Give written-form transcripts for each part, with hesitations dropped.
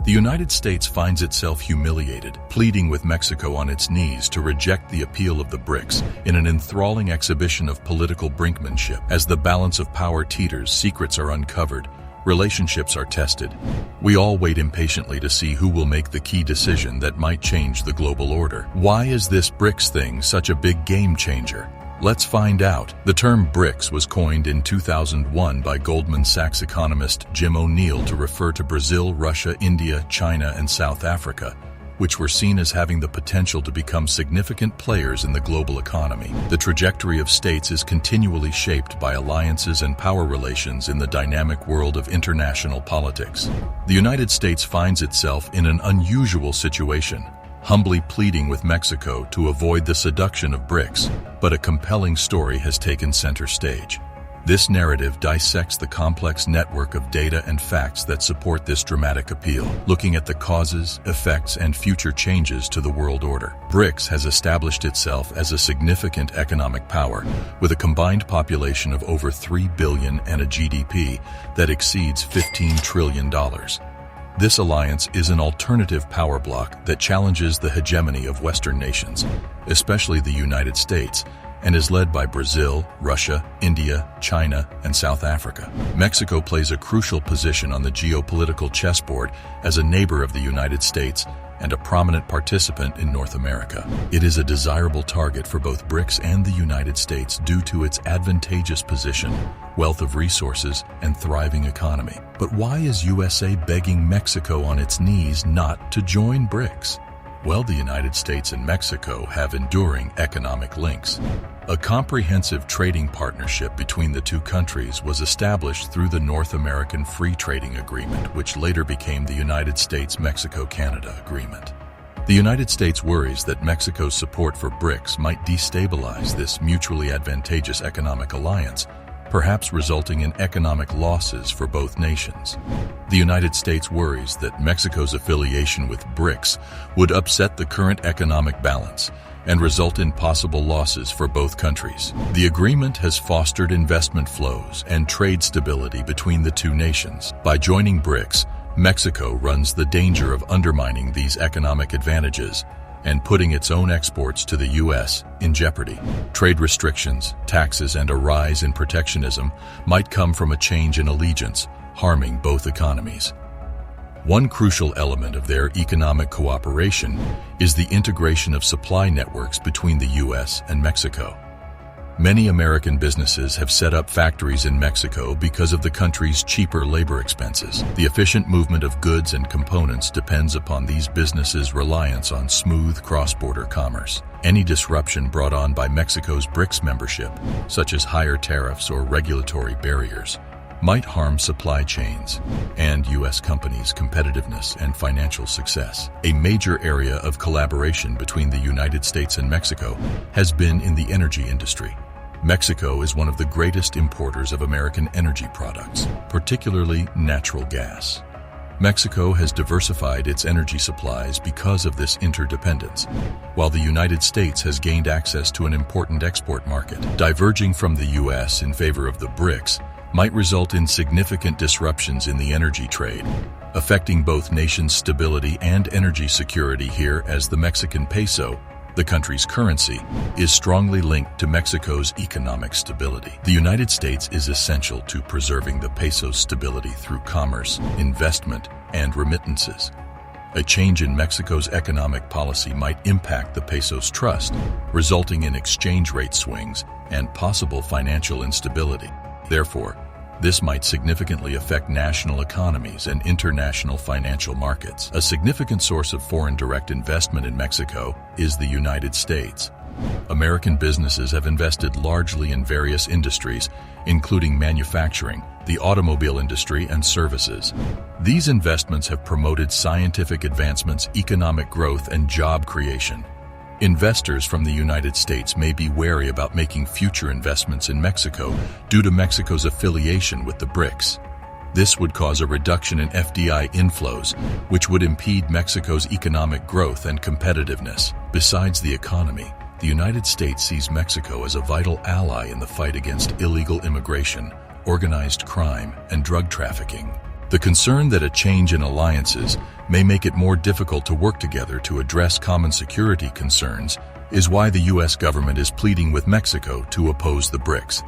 The United States finds itself humiliated, pleading with Mexico on its knees to reject the appeal of the BRICS in an enthralling exhibition of political brinkmanship. As the balance of power teeters, secrets are uncovered, relationships are tested. We all wait impatiently to see who will make the key decision that might change the global order. Why is this BRICS thing such a big game changer? Let's find out. The term BRICS was coined in 2001 by Goldman Sachs economist Jim O'Neill to refer to Brazil, Russia, India, China, and South Africa, which were seen as having the potential to become significant players in the global economy. The trajectory of states is continually shaped by alliances and power relations in the dynamic world of international politics. The United States finds itself in an unusual situation, humbly pleading with Mexico to avoid the seduction of BRICS, but a compelling story has taken center stage. This narrative dissects the complex network of data and facts that support this dramatic appeal, looking at the causes, effects, and future changes to the world order. BRICS has established itself as a significant economic power, with a combined population of over 3 billion and a GDP that exceeds $15 trillion. This alliance is an alternative power bloc that challenges the hegemony of Western nations, especially the United States, and is led by Brazil, Russia, India, China, and South Africa. Mexico plays a crucial position on the geopolitical chessboard as a neighbor of the United States and a prominent participant in North America. It is a desirable target for both BRICS and the United States due to its advantageous position, wealth of resources, and thriving economy. But why is USA begging Mexico on its knees not to join BRICS? Well, the United States and Mexico have enduring economic links. A comprehensive trading partnership between the two countries was established through the North American Free Trading Agreement, which later became the United States-Mexico-Canada Agreement. The United States worries that Mexico's support for BRICS might destabilize this mutually advantageous economic alliance, perhaps resulting in economic losses for both nations. The United States worries that Mexico's affiliation with BRICS would upset the current economic balance and result in possible losses for both countries. The agreement has fostered investment flows and trade stability between the two nations. By joining BRICS, Mexico runs the danger of undermining these economic advantages and putting its own exports to the U.S. in jeopardy. Trade restrictions, taxes, and a rise in protectionism might come from a change in allegiance, harming both economies. One crucial element of their economic cooperation is the integration of supply networks between the U.S. and Mexico. Many American businesses have set up factories in Mexico because of the country's cheaper labor expenses. The efficient movement of goods and components depends upon these businesses' reliance on smooth cross-border commerce. Any disruption brought on by Mexico's BRICS membership, such as higher tariffs or regulatory barriers, might harm supply chains and U.S. companies' competitiveness and financial success. A major area of collaboration between the United States and Mexico has been in the energy industry. Mexico is one of the greatest importers of American energy products, particularly natural gas. Mexico has diversified its energy supplies because of this interdependence, while the United States has gained access to an important export market. Diverging from the U.S. in favor of the BRICS might result in significant disruptions in the energy trade, affecting both nations' stability and energy security here, as the Mexican peso, the country's currency, is strongly linked to Mexico's economic stability. The United States is essential to preserving the peso's stability through commerce, investment, and remittances. A change in Mexico's economic policy might impact the peso's trust, resulting in exchange rate swings and possible financial instability. Therefore, this might significantly affect national economies and international financial markets. A significant source of foreign direct investment in Mexico is the United States. American businesses have invested largely in various industries, including manufacturing, the automobile industry, and services. These investments have promoted scientific advancements, economic growth, and job creation. Investors from the United States may be wary about making future investments in Mexico due to Mexico's affiliation with the BRICS. This would cause a reduction in FDI inflows, which would impede Mexico's economic growth and competitiveness. Besides the economy, the United States sees Mexico as a vital ally in the fight against illegal immigration, organized crime, and drug trafficking. The concern that a change in alliances may make it more difficult to work together to address common security concerns is why the U.S. government is pleading with Mexico to oppose the BRICS.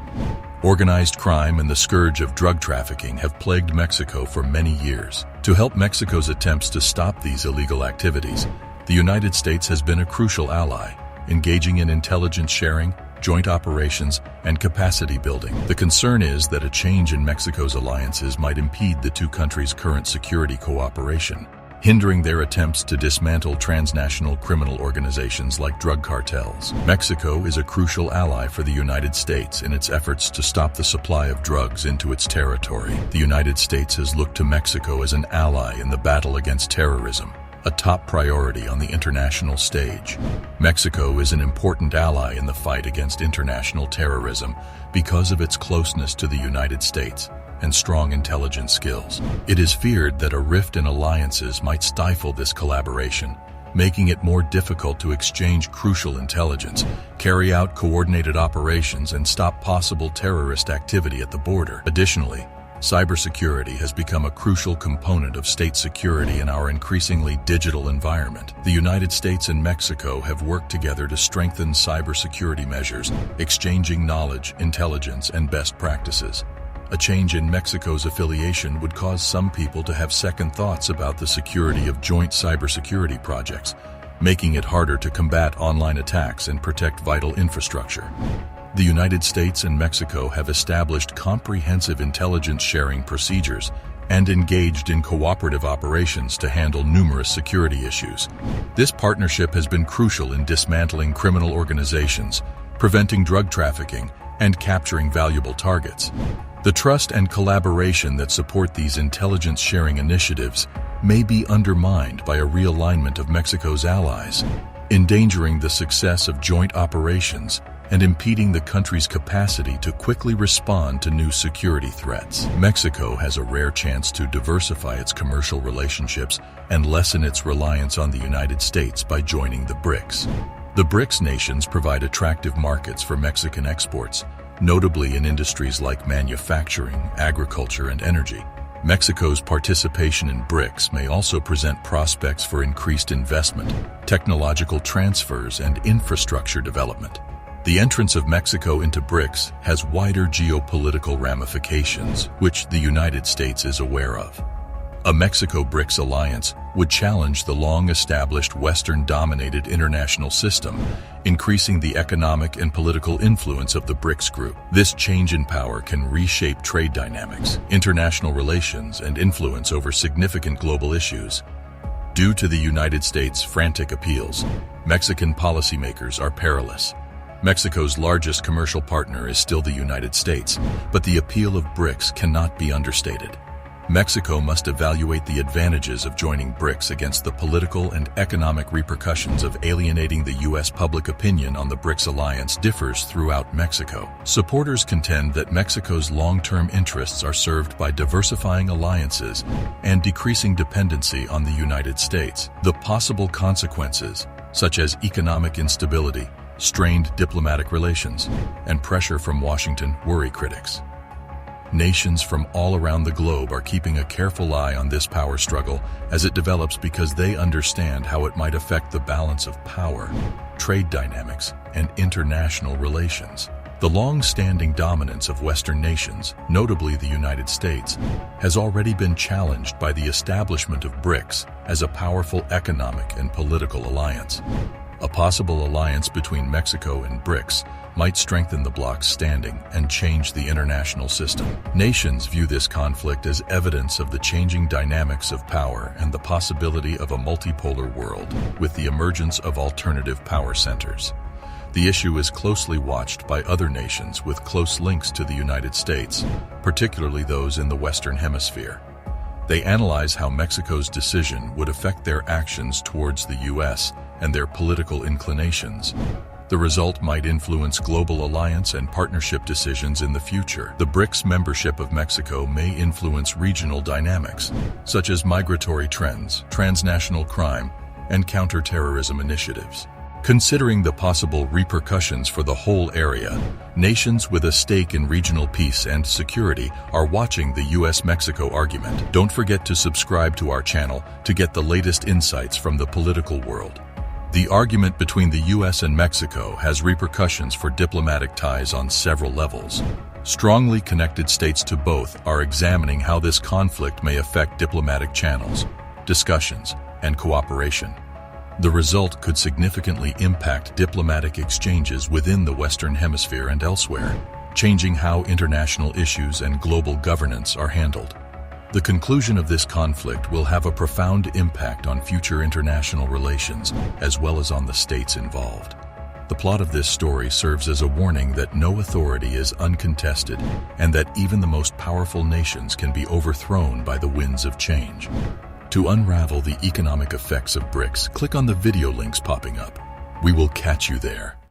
Organized crime and the scourge of drug trafficking have plagued Mexico for many years. To help Mexico's attempts to stop these illegal activities, the United States has been a crucial ally, engaging in intelligence sharing, joint operations, and capacity building. The concern is that a change in Mexico's alliances might impede the two countries' current security cooperation, hindering their attempts to dismantle transnational criminal organizations like drug cartels. Mexico is a crucial ally for the United States in its efforts to stop the supply of drugs into its territory. The United States has looked to Mexico as an ally in the battle against terrorism, a top priority on the international stage. Mexico is an important ally in the fight against international terrorism because of its closeness to the United States and strong intelligence skills. It is feared that a rift in alliances might stifle this collaboration, making it more difficult to exchange crucial intelligence, carry out coordinated operations, and stop possible terrorist activity at the border. Additionally, cybersecurity has become a crucial component of state security in our increasingly digital environment. The United States and Mexico have worked together to strengthen cybersecurity measures, exchanging knowledge, intelligence, and best practices. A change in Mexico's affiliation would cause some people to have second thoughts about the security of joint cybersecurity projects, making it harder to combat online attacks and protect vital infrastructure. The United States and Mexico have established comprehensive intelligence sharing procedures and engaged in cooperative operations to handle numerous security issues. This partnership has been crucial in dismantling criminal organizations, preventing drug trafficking, and capturing valuable targets. The trust and collaboration that support these intelligence sharing initiatives may be undermined by a realignment of Mexico's allies, endangering the success of joint operations and impeding the country's capacity to quickly respond to new security threats. Mexico has a rare chance to diversify its commercial relationships and lessen its reliance on the United States by joining the BRICS. The BRICS nations provide attractive markets for Mexican exports, notably in industries like manufacturing, agriculture, and energy. Mexico's participation in BRICS may also present prospects for increased investment, technological transfers, and infrastructure development. The entrance of Mexico into BRICS has wider geopolitical ramifications, which the United States is aware of. A Mexico-BRICS alliance would challenge the long-established Western-dominated international system, increasing the economic and political influence of the BRICS group. This change in power can reshape trade dynamics, international relations, and influence over significant global issues. Due to the United States' frantic appeals, Mexican policymakers are perilous. Mexico's largest commercial partner is still the United States, but the appeal of BRICS cannot be understated. Mexico must evaluate the advantages of joining BRICS against the political and economic repercussions of alienating the U.S. public opinion on the BRICS alliance differs throughout Mexico. Supporters contend that Mexico's long-term interests are served by diversifying alliances and decreasing dependency on the United States. The possible consequences, such as economic instability, strained diplomatic relations, and pressure from Washington, worry critics. Nations from all around the globe are keeping a careful eye on this power struggle as it develops because they understand how it might affect the balance of power, trade dynamics, and international relations. The long-standing dominance of Western nations, notably the United States, has already been challenged by the establishment of BRICS as a powerful economic and political alliance. A possible alliance between Mexico and BRICS might strengthen the bloc's standing and change the international system. Nations view this conflict as evidence of the changing dynamics of power and the possibility of a multipolar world with the emergence of alternative power centers. The issue is closely watched by other nations with close links to the United States, particularly those in the Western Hemisphere. They analyze how Mexico's decision would affect their actions towards the U.S. and their political inclinations. The result might influence global alliance and partnership decisions in the future. The BRICS membership of Mexico may influence regional dynamics, such as migratory trends, transnational crime, and counterterrorism initiatives. Considering the possible repercussions for the whole area, nations with a stake in regional peace and security are watching the US-Mexico argument. Don't forget to subscribe to our channel to get the latest insights from the political world. The argument between the US and Mexico has repercussions for diplomatic ties on several levels. Strongly connected states to both are examining how this conflict may affect diplomatic channels, discussions, and cooperation. The result could significantly impact diplomatic exchanges within the Western Hemisphere and elsewhere, changing how international issues and global governance are handled. The conclusion of this conflict will have a profound impact on future international relations, as well as on the states involved. The plot of this story serves as a warning that no authority is uncontested, and that even the most powerful nations can be overthrown by the winds of change. To unravel the economic effects of BRICS, click on the video links popping up. We will catch you there.